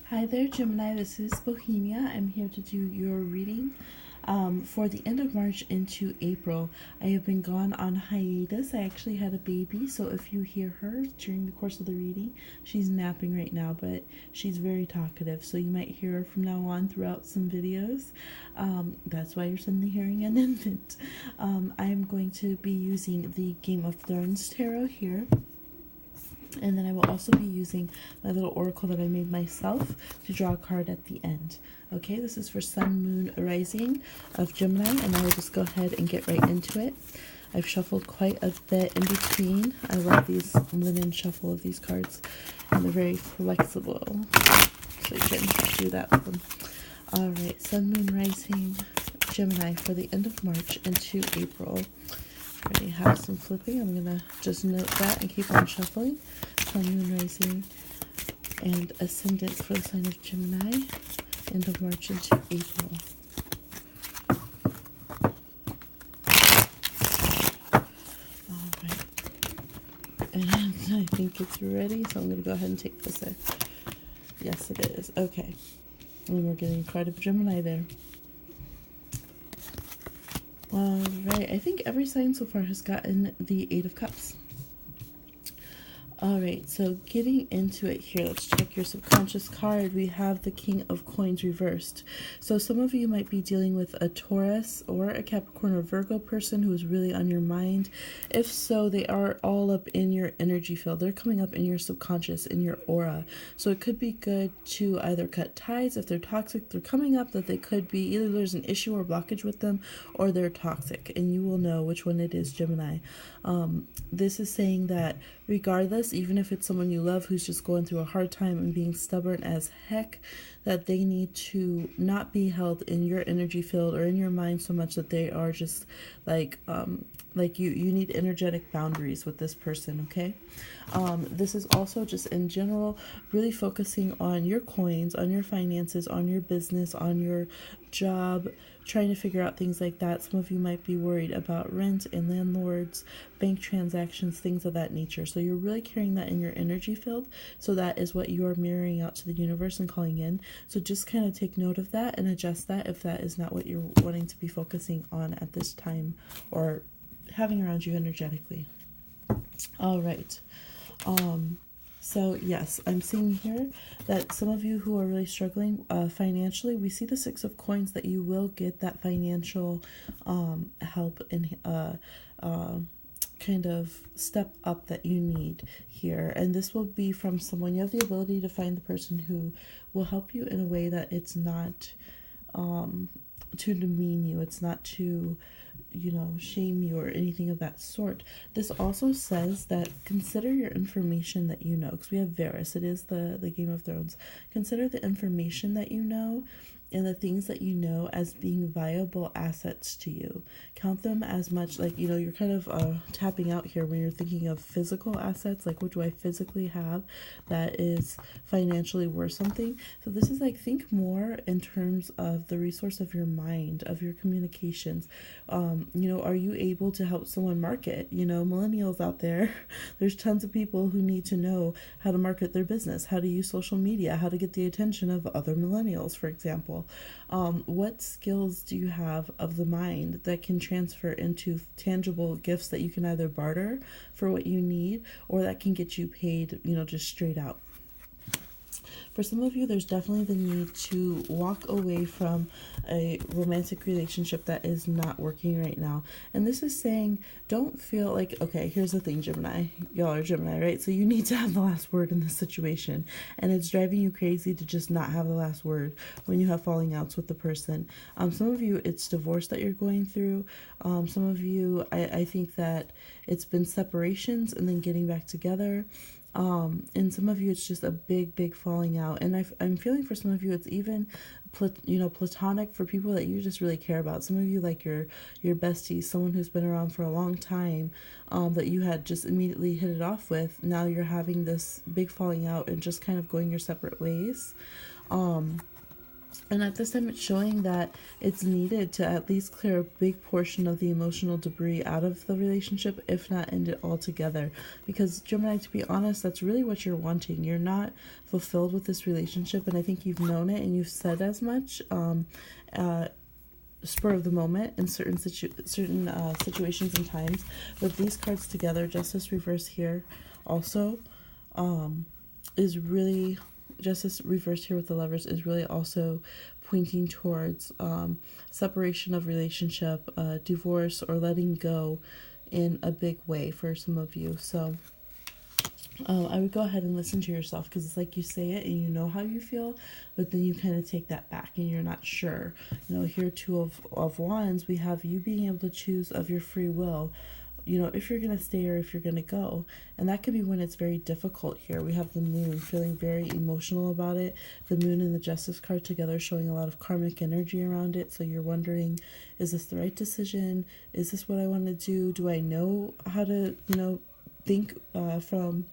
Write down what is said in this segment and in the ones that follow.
Hi there, Gemini. This is Bohemia. I'm here to do your reading for the end of March into April. I have been gone on hiatus. I actually had a baby, so if you hear her during the course of the reading, she's napping right now, but she's very talkative, so you might hear her from now on throughout some videos. That's why you're suddenly hearing an infant. I am going to be using the Game of Thrones tarot here. And then I will also be using my little oracle that I made myself to draw a card at the end. Okay, this is for Sun, Moon, Rising of Gemini, and I will just go ahead and get right into it. I've shuffled quite a bit in between. I love these linen shuffle of these cards, and they're very flexible, so you can do that with them. All right, Sun, Moon, Rising, Gemini for the end of March into April. I already have some flipping. I'm going to just note that and keep on shuffling. Sun, Moon, Rising, and Ascendant for the sign of Gemini. End of March into April. Alright. And I think it's ready, so I'm going to go ahead and take this there. Yes, it is. Okay. And we're getting a card of Gemini there. Alright, I think every sign so far has gotten the Eight of Cups. Alright, so getting into it here, let's check your subconscious card. We have the King of Coins reversed. So some of you might be dealing with a Taurus or a Capricorn or Virgo person who is really on your mind. If so, they are all up in your energy field. They're coming up in your subconscious, in your aura. So it could be good to either cut ties. If they're toxic, they're coming up that they could be, either there's an issue or blockage with them, or they're toxic. And you will know which one it is, Gemini. This is saying that regardless, even if it's someone you love who's just going through a hard time and being stubborn as heck, that they need to not be held in your energy field or in your mind so much that they are just like you need energetic boundaries with this person. Okay, this is also just in general really focusing on your coins, on your finances, on your business, on your job, trying to figure out things like that. Some of you might be worried about rent and landlords, bank transactions, things of that nature. So you're really carrying that in your energy field. So that is what you are mirroring out to the universe and calling in. So just kind of take note of that and adjust that if that is not what you're wanting to be focusing on at this time or having around you energetically. All right. So yes, I'm seeing here that some of you who are really struggling financially, we see the Six of Coins, that you will get that financial help and kind of step up that you need here. And this will be from someone. You have the ability to find the person who will help you in a way that it's not to demean you. It's not to shame you or anything of that sort. This also says that consider your information that you know, because we have Varys. It is the Game of Thrones. Consider the information that you know and the things that you know as being viable assets to you. Count them as much, like, you're kind of tapping out here when you're thinking of physical assets, like what do I physically have that is financially worth something. So this is like, think more in terms of the resource of your mind, of your communications. Are you able to help someone market? Millennials out there, there's tons of people who need to know how to market their business, how to use social media, how to get the attention of other millennials, for example. What skills do you have of the mind that can transfer into tangible gifts that you can either barter for what you need or that can get you paid, just straight out? For some of you, there's definitely the need to walk away from a romantic relationship that is not working right now. And this is saying, don't feel like, okay, here's the thing, Gemini. Y'all are Gemini, right? So you need to have the last word in this situation. And it's driving you crazy to just not have the last word when you have falling outs with the person. Some of you, it's divorce that you're going through. Some of you, I think that it's been separations and then getting back together. And some of you, it's just a big falling out. And I'm feeling for some of you, it's even, platonic, for people that you just really care about. Some of you, like your bestie, someone who's been around for a long time, that you had just immediately hit it off with. Now you're having this big falling out and just kind of going your separate ways. And at this time, it's showing that it's needed to at least clear a big portion of the emotional debris out of the relationship, if not end it altogether. Because Gemini, to be honest, that's really what you're wanting. You're not fulfilled with this relationship, and I think you've known it and you've said as much. Spur of the moment in certain situations and times. With these cards together, Justice reverse here also is really, Justice reversed here with the Lovers is really also pointing towards separation of relationship, divorce, or letting go in a big way for some of you. So I would go ahead and listen to yourself, because it's like you say it and you know how you feel, but then you kind of take that back and you're not sure. You know, here, Two of Wands, we have you being able to choose of your free will, you know, if you're going to stay or if you're going to go. And that could be when it's very difficult here. We have the Moon feeling very emotional about it. The Moon and the Justice card together showing a lot of karmic energy around it. So you're wondering, is this the right decision? Is this what I want to do? Do I know how to, you know, think from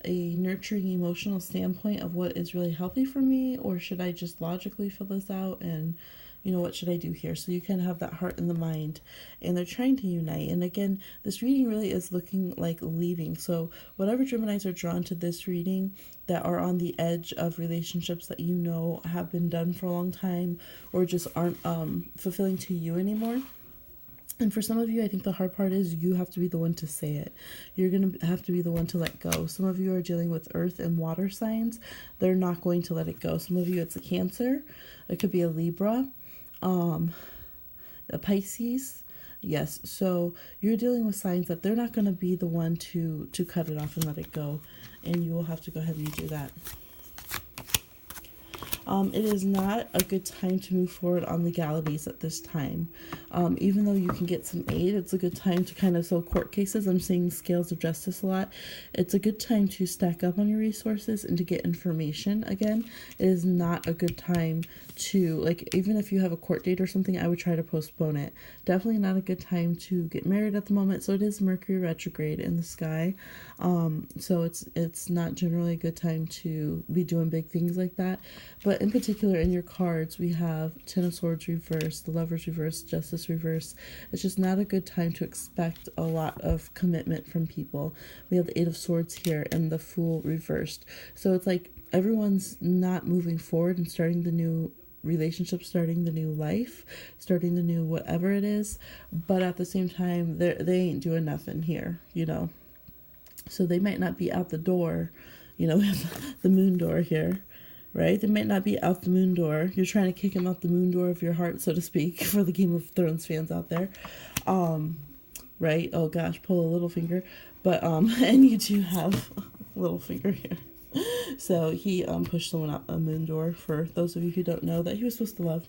a nurturing emotional standpoint of what is really healthy for me? Or should I just logically fill this out and, you know, what should I do here? So you kind of have that heart and the mind, and they're trying to unite. And again, this reading really is looking like leaving. So whatever Geminis are drawn to this reading that are on the edge of relationships that you know have been done for a long time or just aren't fulfilling to you anymore. And for some of you, I think the hard part is you have to be the one to say it. You're going to have to be the one to let go. Some of you are dealing with earth and water signs. They're not going to let it go. Some of you, it's a Cancer. It could be a Libra. A Pisces. Yes, so you're dealing with signs that they're not going to be the one to cut it off and let it go, and you will have to go ahead and do that. It is not a good time to move forward on legalities at this time. Even though you can get some aid, it's a good time to kind of, so court cases, I'm seeing scales of justice a lot. It's a good time to stack up on your resources and to get information. Again, it is not a good time to, like, even if you have a court date or something, I would try to postpone it. Definitely not a good time to get married at the moment. So it is Mercury retrograde in the sky. So it's not generally a good time to be doing big things like that. But in particular, in your cards, we have Ten of Swords reversed, the Lovers reversed, Justice reversed. It's just not a good time to expect a lot of commitment from people. We have the Eight of Swords here and the Fool reversed. So it's like everyone's not moving forward and starting the new relationship, starting the new life, starting the new whatever it is. But at the same time, they ain't doing nothing here, you know. So they might not be out the door, you know, the moon door here. Right? They might not be out the moon door. You're trying to kick him out the moon door of your heart, so to speak, for the Game of Thrones fans out there. Right? Oh gosh, pull a little finger. But, and you do have a little finger here. So he pushed someone out a moon door, for those of you who don't know that he was supposed to love.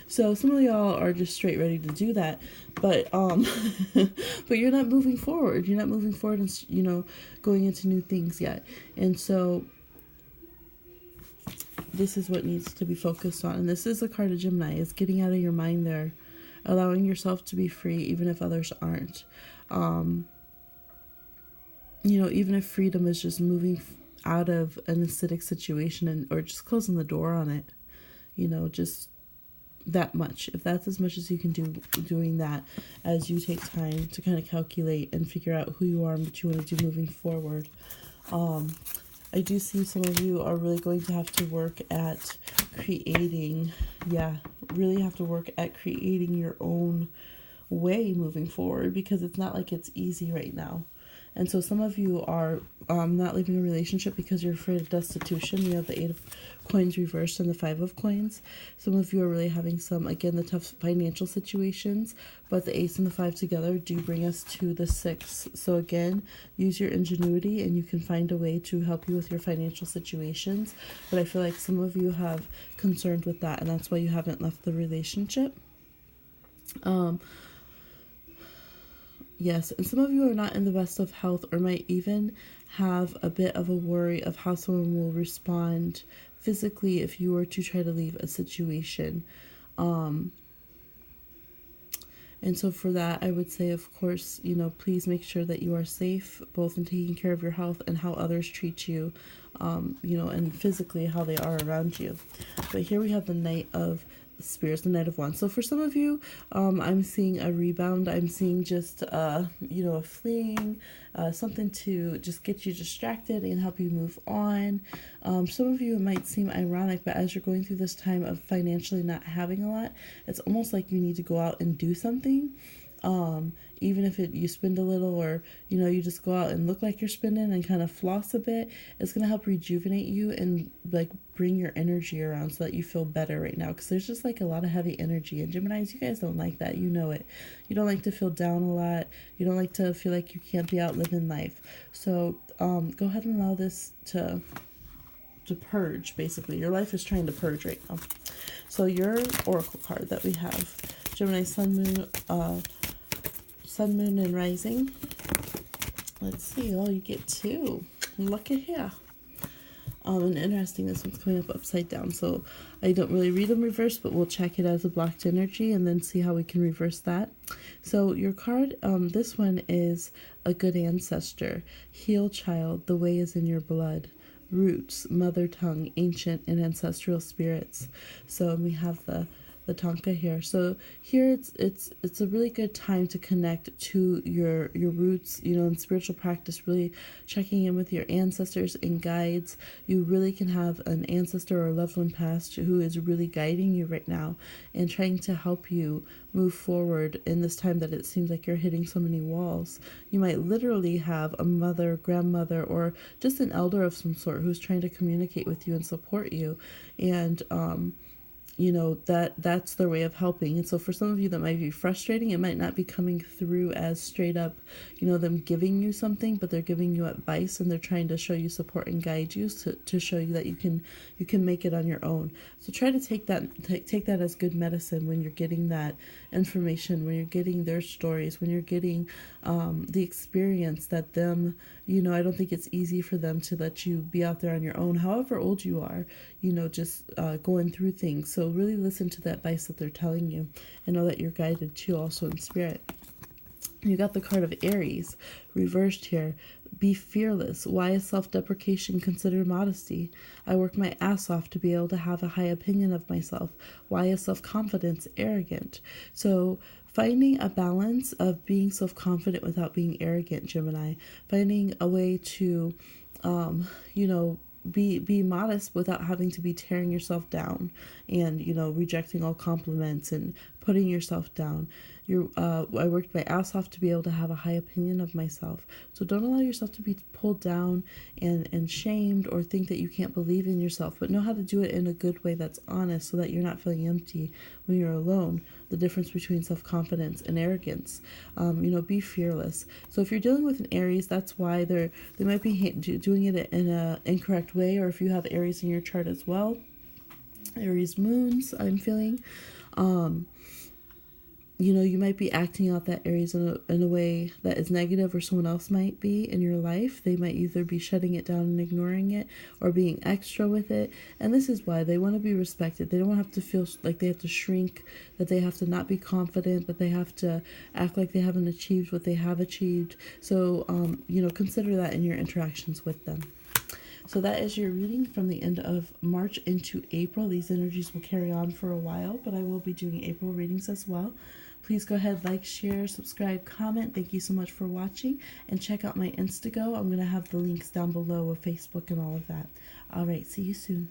So some of y'all are just straight ready to do that. But but you're not moving forward. You're not moving forward and, you know, going into new things yet. And so this is what needs to be focused on. And this is a card of Gemini. It's getting out of your mind there. Allowing yourself to be free, even if others aren't. You know, even if freedom is just moving out of an acidic situation or just closing the door on it. You know, just that much. If that's as much as you can do, doing that as you take time to kind of calculate and figure out who you are and what you want to do moving forward. I do see some of you are really going to have to work at creating, really have to work at creating your own way moving forward, because it's not like it's easy right now. And so some of you are not leaving a relationship because you're afraid of destitution. You have the Eight of Coins reversed and the Five of Coins. Some of you are really having some, again, the tough financial situations, but the Ace and the Five together do bring us to the Six. So again, use your ingenuity and you can find a way to help you with your financial situations. But I feel like some of you have concerns with that, and that's why you haven't left the relationship. Yes, and some of you are not in the best of health or might even have a bit of a worry of how someone will respond physically if you were to try to leave a situation. And so for that, I would say, of course, you know, please make sure that you are safe, both in taking care of your health and how others treat you, you know, and physically how they are around you. But here we have the Knight of Spears, the Knight of Wands. So for some of you, I'm seeing a rebound. I'm seeing just, you know, a fleeing, something to just get you distracted and help you move on. Some of you, it might seem ironic, but as you're going through this time of financially not having a lot, it's almost like you need to go out and do something. Even if you spend a little, or, you know, you just go out and look like you're spending and kind of floss a bit, it's going to help rejuvenate you and like bring your energy around so that you feel better right now. Because there's just like a lot of heavy energy. And Geminis, you guys don't like that. You know it. You don't like to feel down a lot. You don't like to feel like you can't be out living life. So go ahead and allow this to purge, basically. Your life is trying to purge right now. So your oracle card that we have, Gemini, Sun, Moon, and Rising. Let's see. Oh, you get 2. Look at here. And interesting, this one's coming up upside down. So I don't really read them reversed, but we'll check it as a blocked energy and then see how we can reverse that. So your card, this one is a good ancestor, heal child, the way is in your blood, roots, mother tongue, ancient and ancestral spirits. So we have the Tonka here. So here it's a really good time to connect to your roots, you know, in spiritual practice, really checking in with your ancestors and guides. You really can have an ancestor or a loved one past who is really guiding you right now and trying to help you move forward in this time that it seems like you're hitting so many walls. You might literally have a mother, grandmother, or just an elder of some sort who's trying to communicate with you and support you. And you know, that's their way of helping. And so for some of you that might be frustrating, it might not be coming through as straight up, you know, them giving you something, but they're giving you advice and they're trying to show you support and guide you to show you that you can make it on your own. So try to take that as good medicine when you're getting that information, when you're getting their stories, when you're getting the experience that them, you know, I don't think it's easy for them to let you be out there on your own, however old you are, you know, just going through things. So really listen to the advice that they're telling you and know that you're guided too, also in spirit. You got the card of Aries reversed here. Be fearless. Why is self-deprecation considered modesty? I work my ass off to be able to have a high opinion of myself. Why is self-confidence arrogant? So finding a balance of being self-confident without being arrogant, Gemini. Finding a way to, you know, be modest without having to be tearing yourself down and, you know, rejecting all compliments and putting yourself down. I worked my ass off to be able to have a high opinion of myself. So don't allow yourself to be pulled down and shamed or think that you can't believe in yourself, but know how to do it in a good way that's honest so that you're not feeling empty when you're alone. The difference between self-confidence and arrogance. You know, be fearless. So if you're dealing with an Aries, that's why they might be doing it in an incorrect way, or if you have Aries in your chart as well, Aries moons, I'm feeling. You know, you might be acting out that Aries in a way that is negative, or someone else might be in your life. They might either be shutting it down and ignoring it, or being extra with it. And this is why they want to be respected. They don't have to feel like they have to shrink, that they have to not be confident, but they have to act like they haven't achieved what they have achieved. So, you know, consider that in your interactions with them. So that is your reading from the end of March into April. These energies will carry on for a while, but I will be doing April readings as well. Please go ahead, like, share, subscribe, comment. Thank you so much for watching. And check out my Instantgo. I'm going to have the links down below of Facebook and all of that. All right, see you soon.